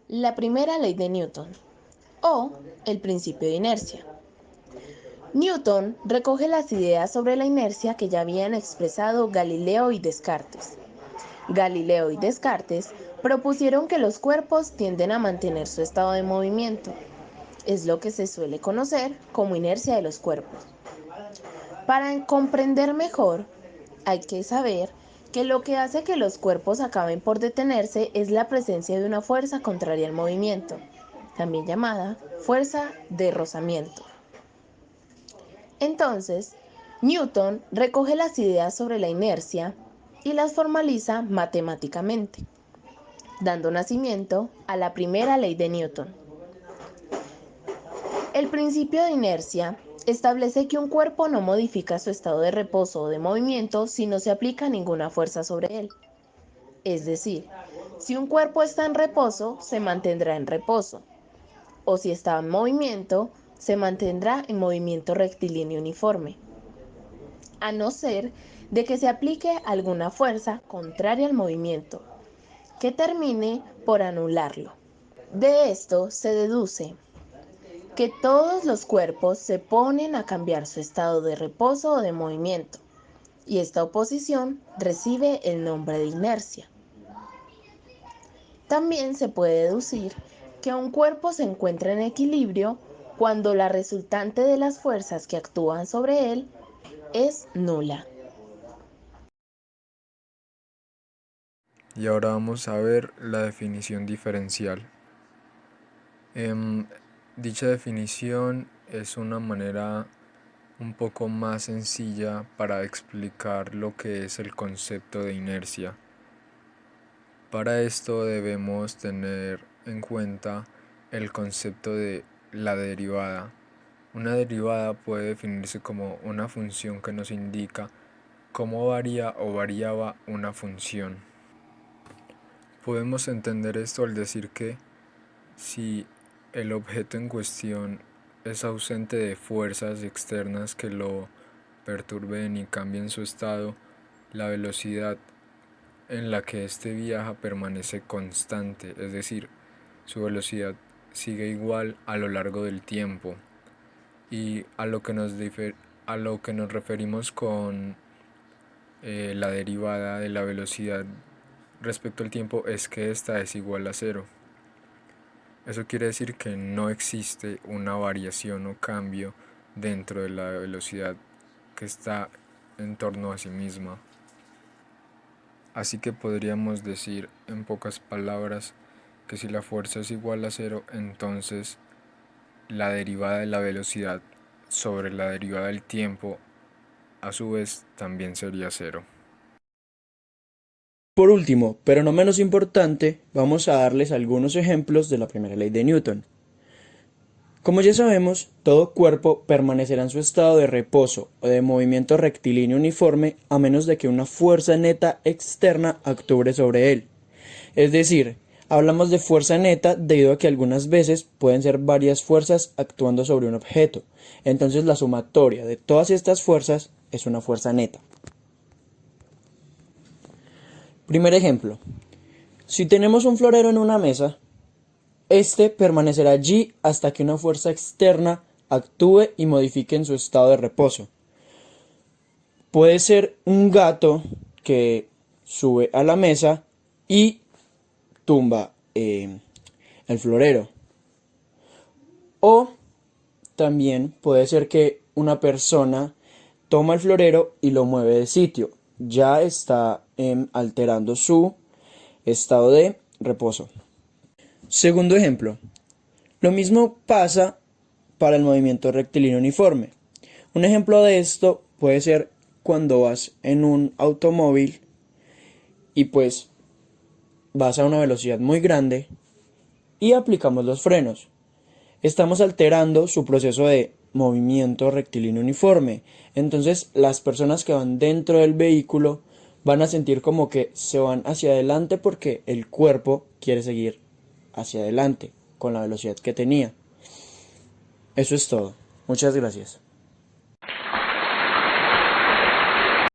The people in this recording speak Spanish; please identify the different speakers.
Speaker 1: La primera ley de Newton, o el principio de inercia. Newton recoge las ideas sobre la inercia que ya habían expresado Galileo y Descartes. Galileo y Descartes propusieron que los cuerpos tienden a mantener su estado de movimiento. Es lo que se suele conocer como inercia de los cuerpos. Para comprender mejor, hay que saber que lo que hace que los cuerpos acaben por detenerse es la presencia de una fuerza contraria al movimiento, también llamada fuerza de rozamiento. Entonces, Newton recoge las ideas sobre la inercia y las formaliza matemáticamente, dando nacimiento a la primera ley de Newton. El principio de inercia establece que un cuerpo no modifica su estado de reposo o de movimiento si no se aplica ninguna fuerza sobre él. Es decir, si un cuerpo está en reposo, se mantendrá en reposo, o si está en movimiento, se mantendrá en movimiento rectilíneo uniforme, a no ser de que se aplique alguna fuerza contraria al movimiento, que termine por anularlo. De esto se deduce que todos los cuerpos se ponen a cambiar su estado de reposo o de movimiento, y esta oposición recibe el nombre de inercia. También se puede deducir que un cuerpo se encuentra en equilibrio cuando la resultante de las fuerzas que actúan sobre él es nula.
Speaker 2: Y ahora vamos a ver la definición diferencial. Dicha definición es una manera un poco más sencilla para explicar lo que es el concepto de inercia. Para esto debemos tener en cuenta el concepto de la derivada. Una derivada puede definirse como una función que nos indica cómo varía o variaba una función. Podemos entender esto al decir que si el objeto en cuestión es ausente de fuerzas externas que lo perturben y cambien su estado, la velocidad en la que éste viaja permanece constante, es decir, su velocidad sigue igual a lo largo del tiempo. Y a lo que nos referimos con la derivada de la velocidad respecto al tiempo es que esta es igual a cero. Eso quiere decir que no existe una variación o cambio dentro de la velocidad que está en torno a sí misma. Así que podríamos decir en pocas palabras que si la fuerza es igual a cero, entonces la derivada de la velocidad sobre la derivada del tiempo a su vez también sería cero.
Speaker 3: Por último, pero no menos importante, vamos a darles algunos ejemplos de la primera ley de Newton. Como ya sabemos, todo cuerpo permanecerá en su estado de reposo o de movimiento rectilíneo uniforme a menos de que una fuerza neta externa actúe sobre él. Es decir, hablamos de fuerza neta debido a que algunas veces pueden ser varias fuerzas actuando sobre un objeto. Entonces la sumatoria de todas estas fuerzas es una fuerza neta. Primer ejemplo. Si tenemos un florero en una mesa, este permanecerá allí hasta que una fuerza externa actúe y modifique en su estado de reposo. Puede ser un gato que sube a la mesa y tumba el florero. O también puede ser que una persona toma el florero y lo mueve de sitio. Ya está alterando su estado de reposo. Segundo ejemplo. Lo mismo pasa para el movimiento rectilíneo uniforme. Un ejemplo de esto puede ser cuando vas en un automóvil y pues vas a una velocidad muy grande y aplicamos los frenos. Estamos alterando su proceso de movimiento rectilíneo uniforme. Entonces las personas que van dentro del vehículo van a sentir como que se van hacia adelante porque el cuerpo quiere seguir hacia adelante con la velocidad que tenía. Eso es todo. Muchas gracias.